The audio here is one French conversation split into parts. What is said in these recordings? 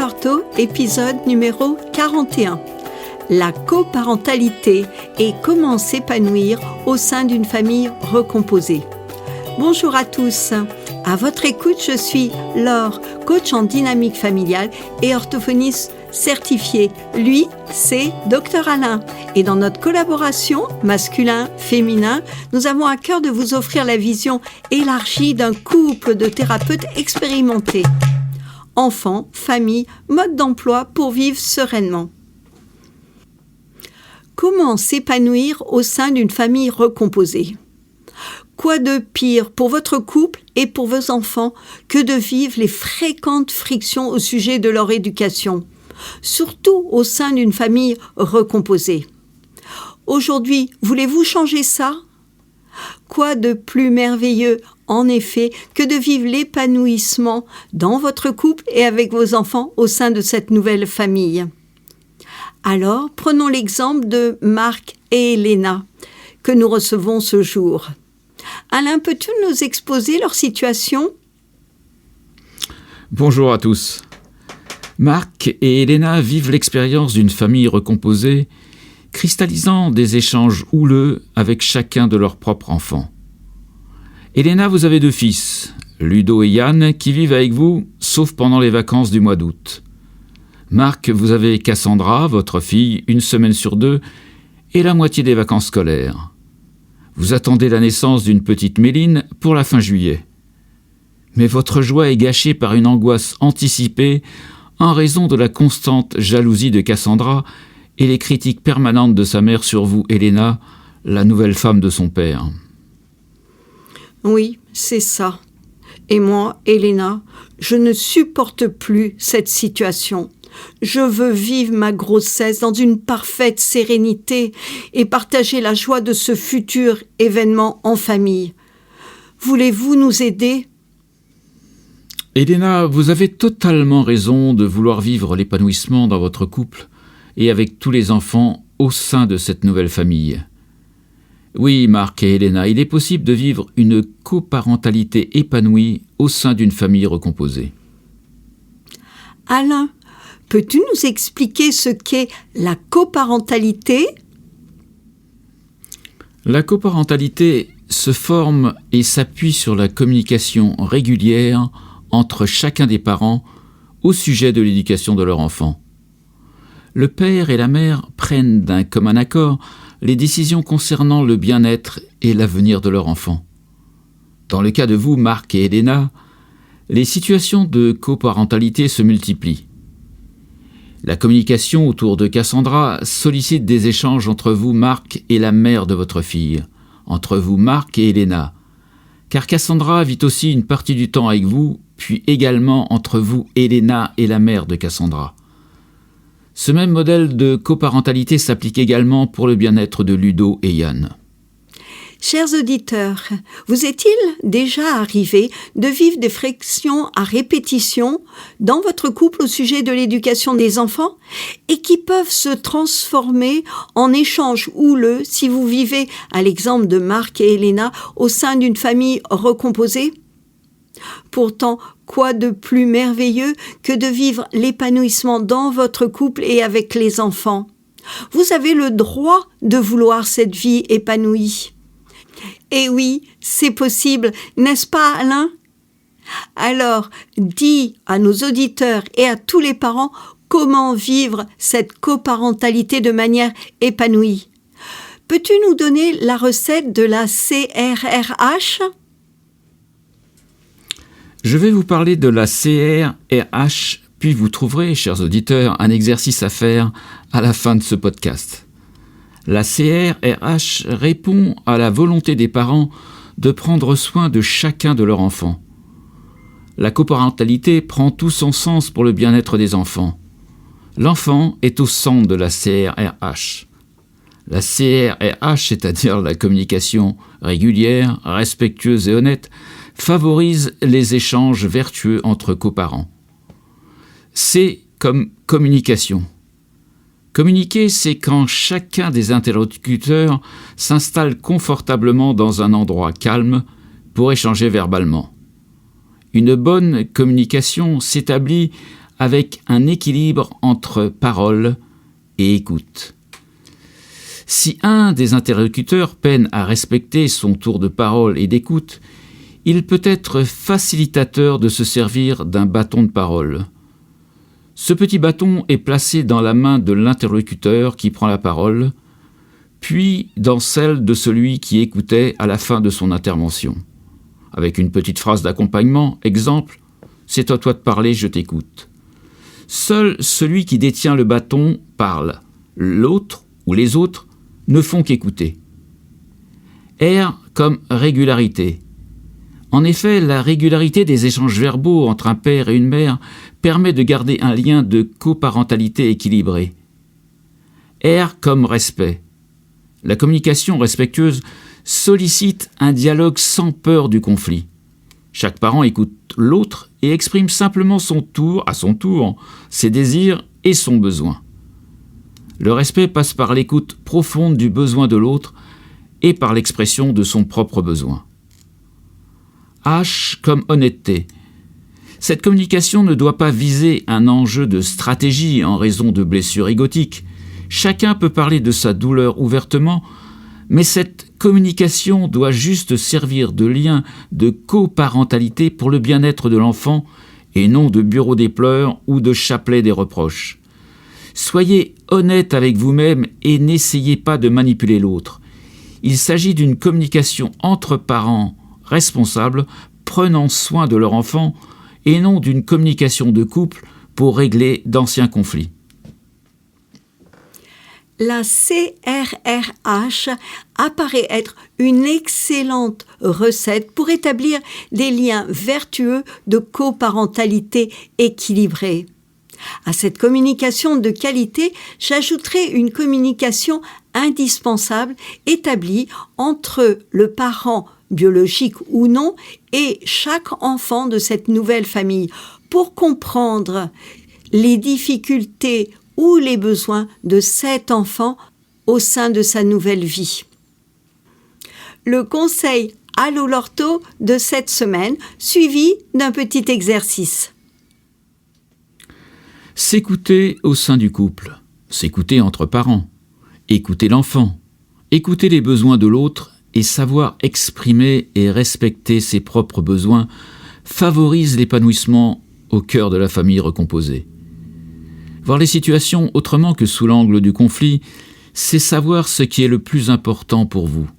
Ortho, épisode numéro 41. La coparentalité et comment s'épanouir au sein d'une famille recomposée. Bonjour à tous. À votre écoute, je suis Laure, coach en dynamique familiale et orthophoniste certifié. Lui, c'est Dr Alain. Et dans notre collaboration masculin-féminin, nous avons à cœur de vous offrir la vision élargie d'un couple de thérapeutes expérimentés. Enfants, famille, mode d'emploi pour vivre sereinement. Comment s'épanouir au sein d'une famille recomposée ? Quoi de pire pour votre couple et pour vos enfants que de vivre les fréquentes frictions au sujet de leur éducation, surtout au sein d'une famille recomposée. Aujourd'hui, voulez-vous changer ça ? Quoi de plus merveilleux, en effet, que de vivre l'épanouissement dans votre couple et avec vos enfants au sein de cette nouvelle famille ? Alors, prenons l'exemple de Marc et Elena, que nous recevons ce jour. Alain, peux-tu nous exposer leur situation ? Bonjour à tous. Marc et Elena vivent l'expérience d'une famille recomposée, cristallisant des échanges houleux avec chacun de leurs propres enfants. Elena, vous avez 2 fils, Ludo et Yann, qui vivent avec vous, sauf pendant les vacances du mois d'août. Marc, vous avez Cassandra, votre fille, 1 semaine sur 2, et la moitié des vacances scolaires. Vous attendez la naissance d'une petite Méline pour la fin juillet. Mais votre joie est gâchée par une angoisse anticipée en raison de la constante jalousie de Cassandra et les critiques permanentes de sa mère sur vous, Elena, la nouvelle femme de son père. Oui, c'est ça. Et moi, Elena, je ne supporte plus cette situation. Je veux vivre ma grossesse dans une parfaite sérénité et partager la joie de ce futur événement en famille. Voulez-vous nous aider ? Elena, vous avez totalement raison de vouloir vivre l'épanouissement dans votre couple et avec tous les enfants au sein de cette nouvelle famille. Oui, Marc et Elena, il est possible de vivre une coparentalité épanouie au sein d'une famille recomposée. Alain, peux-tu nous expliquer ce qu'est la coparentalité ? La coparentalité se forme et s'appuie sur la communication régulière entre chacun des parents au sujet de l'éducation de leur enfant. Le père et la mère prennent d'un commun accord les décisions concernant le bien-être et l'avenir de leur enfant. Dans le cas de vous, Marc et Elena, les situations de coparentalité se multiplient. La communication autour de Cassandra sollicite des échanges entre vous, Marc, et la mère de votre fille, entre vous, Marc et Elena, car Cassandra vit aussi une partie du temps avec vous, puis également entre vous, Elena, et la mère de Cassandra. Ce même modèle de coparentalité s'applique également pour le bien-être de Ludo et Yann. Chers auditeurs, vous est-il déjà arrivé de vivre des frictions à répétition dans votre couple au sujet de l'éducation des enfants et qui peuvent se transformer en échanges houleux si vous vivez, à l'exemple de Marc et Elena, au sein d'une famille recomposée ? Pourtant, quoi de plus merveilleux que de vivre l'épanouissement dans votre couple et avec les enfants ? Vous avez le droit de vouloir cette vie épanouie. Et oui, c'est possible, n'est-ce pas Alain ? Alors, dis à nos auditeurs et à tous les parents comment vivre cette coparentalité de manière épanouie. Peux-tu nous donner la recette de la CRRH ? Je vais vous parler de la CRRH, puis vous trouverez, chers auditeurs, un exercice à faire à la fin de ce podcast. La CRRH répond à la volonté des parents de prendre soin de chacun de leurs enfants. La coparentalité prend tout son sens pour le bien-être des enfants. L'enfant est au centre de la CRRH. La CRRH, c'est-à-dire la communication régulière, respectueuse et honnête, favorise les échanges vertueux entre coparents. C comme communication. Communiquer, c'est quand chacun des interlocuteurs s'installe confortablement dans un endroit calme pour échanger verbalement. Une bonne communication s'établit avec un équilibre entre parole et écoute. Si un des interlocuteurs peine à respecter son tour de parole et d'écoute, il peut être facilitateur de se servir d'un bâton de parole. Ce petit bâton est placé dans la main de l'interlocuteur qui prend la parole, puis dans celle de celui qui écoutait à la fin de son intervention. Avec une petite phrase d'accompagnement, exemple, « C'est à toi de parler, je t'écoute ». Seul celui qui détient le bâton parle. L'autre ou les autres ne font qu'écouter. R comme régularité. En effet, la régularité des échanges verbaux entre un père et une mère permet de garder un lien de coparentalité équilibré. R comme respect. La communication respectueuse sollicite un dialogue sans peur du conflit. Chaque parent écoute l'autre et exprime simplement à son tour, ses désirs et son besoin. Le respect passe par l'écoute profonde du besoin de l'autre et par l'expression de son propre besoin. H comme honnêteté. Cette communication ne doit pas viser un enjeu de stratégie en raison de blessures égotiques. Chacun peut parler de sa douleur ouvertement, mais cette communication doit juste servir de lien de coparentalité pour le bien-être de l'enfant et non de bureau des pleurs ou de chapelet des reproches. Soyez honnête avec vous-même et n'essayez pas de manipuler l'autre. Il s'agit d'une communication entre parents responsables prenant soin de leur enfant et non d'une communication de couple pour régler d'anciens conflits. La CRRH apparaît être une excellente recette pour établir des liens vertueux de coparentalité équilibrée. À cette communication de qualité, j'ajouterai une communication indispensable établie entre le parent biologique ou non et chaque enfant de cette nouvelle famille pour comprendre les difficultés ou les besoins de cet enfant au sein de sa nouvelle vie. Le conseil Allo l'ortho de cette semaine, suivi d'un petit exercice. S'écouter au sein du couple, s'écouter entre parents, écouter l'enfant, écouter les besoins de l'autre et savoir exprimer et respecter ses propres besoins favorise l'épanouissement au cœur de la famille recomposée. Voir les situations autrement que sous l'angle du conflit, c'est savoir ce qui est le plus important pour vous.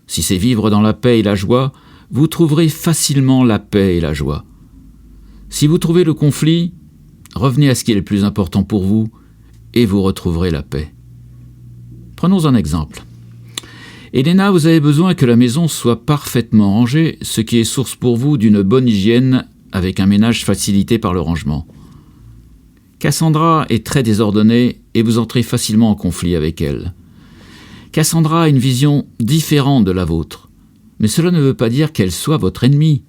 Si c'est vivre dans la paix et la joie, vous trouverez facilement la paix et la joie. Si vous trouvez le conflit, revenez à ce qui est le plus important pour vous et vous retrouverez la paix. Prenons un exemple. Elena, vous avez besoin que la maison soit parfaitement rangée, ce qui est source pour vous d'une bonne hygiène avec un ménage facilité par le rangement. Cassandra est très désordonnée et vous entrez facilement en conflit avec elle. Cassandra a une vision différente de la vôtre, mais cela ne veut pas dire qu'elle soit votre ennemie.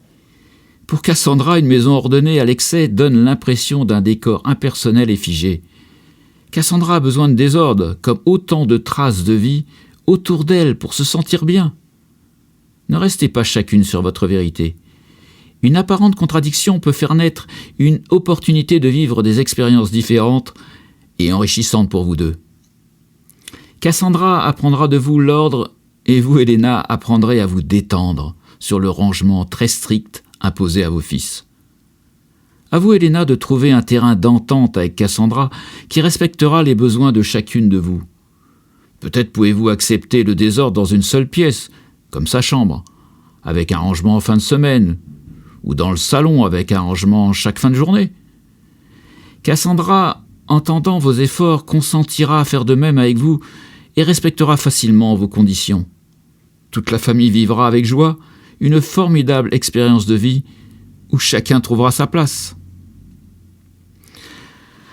Pour Cassandra, une maison ordonnée à l'excès donne l'impression d'un décor impersonnel et figé. Cassandra a besoin de désordre, comme autant de traces de vie autour d'elle pour se sentir bien. Ne restez pas chacune sur votre vérité. Une apparente contradiction peut faire naître une opportunité de vivre des expériences différentes et enrichissantes pour vous deux. Cassandra apprendra de vous l'ordre et vous, Elena, apprendrez à vous détendre sur le rangement très strict imposé à vos fils. À vous, Elena, de trouver un terrain d'entente avec Cassandra qui respectera les besoins de chacune de vous. Peut-être pouvez-vous accepter le désordre dans une seule pièce, comme sa chambre, avec un rangement en fin de semaine, ou dans le salon avec un rangement chaque fin de journée. Cassandra, entendant vos efforts, consentira à faire de même avec vous et respectera facilement vos conditions. Toute la famille vivra avec joie une formidable expérience de vie où chacun trouvera sa place.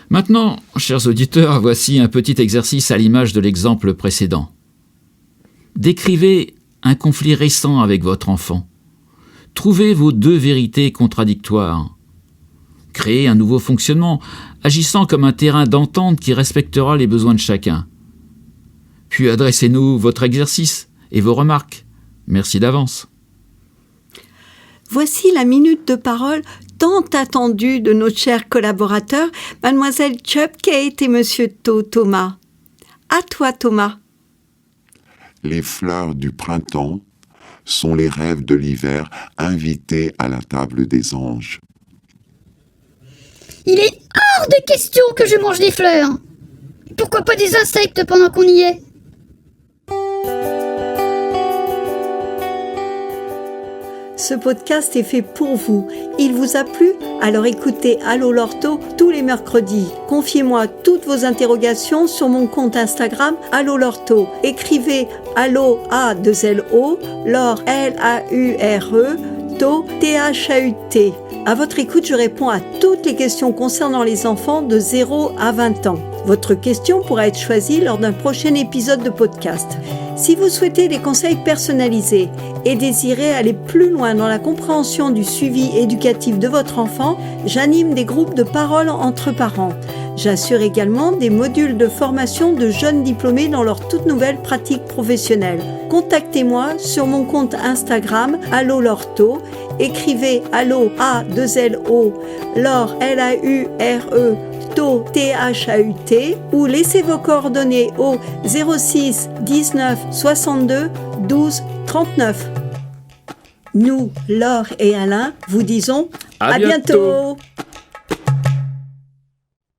Maintenant, chers auditeurs, voici un petit exercice à l'image de l'exemple précédent. Décrivez un conflit récent avec votre enfant. Trouvez vos deux vérités contradictoires. Créez un nouveau fonctionnement, agissant comme un terrain d'entente qui respectera les besoins de chacun. Puis adressez-nous votre exercice et vos remarques. Merci d'avance. Voici la minute de parole tant attendue de nos chers collaborateurs, Mademoiselle Cupcake et Monsieur Thomas. À toi, Thomas. Les fleurs du printemps sont les rêves de l'hiver invités à la table des anges. Il est hors de question que je mange des fleurs. Pourquoi pas des insectes pendant qu'on y est? Ce podcast est fait pour vous. Il vous a plu? Alors écoutez Allo Lorto tous les mercredis. Confiez-moi toutes vos interrogations sur mon compte Instagram Allo Lorto. Écrivez Allo A2LO, Lore L-A-U-R-E, To T-H-A-U-T. À votre écoute, je réponds à toutes les questions concernant les enfants de 0 à 20 ans. Votre question pourra être choisie lors d'un prochain épisode de podcast. Si vous souhaitez des conseils personnalisés et désirez aller plus loin dans la compréhension du suivi éducatif de votre enfant, j'anime des groupes de parole entre parents. J'assure également des modules de formation de jeunes diplômés dans leur toute nouvelle pratique professionnelle. Contactez-moi sur mon compte Instagram Allo Lorto. Écrivez Allo A2LO, Lore L-A-U-R-E, To T-H-A-U-T ou laissez vos coordonnées au 06 19 62 12 39. Nous, Laure et Alain, vous disons à bientôt.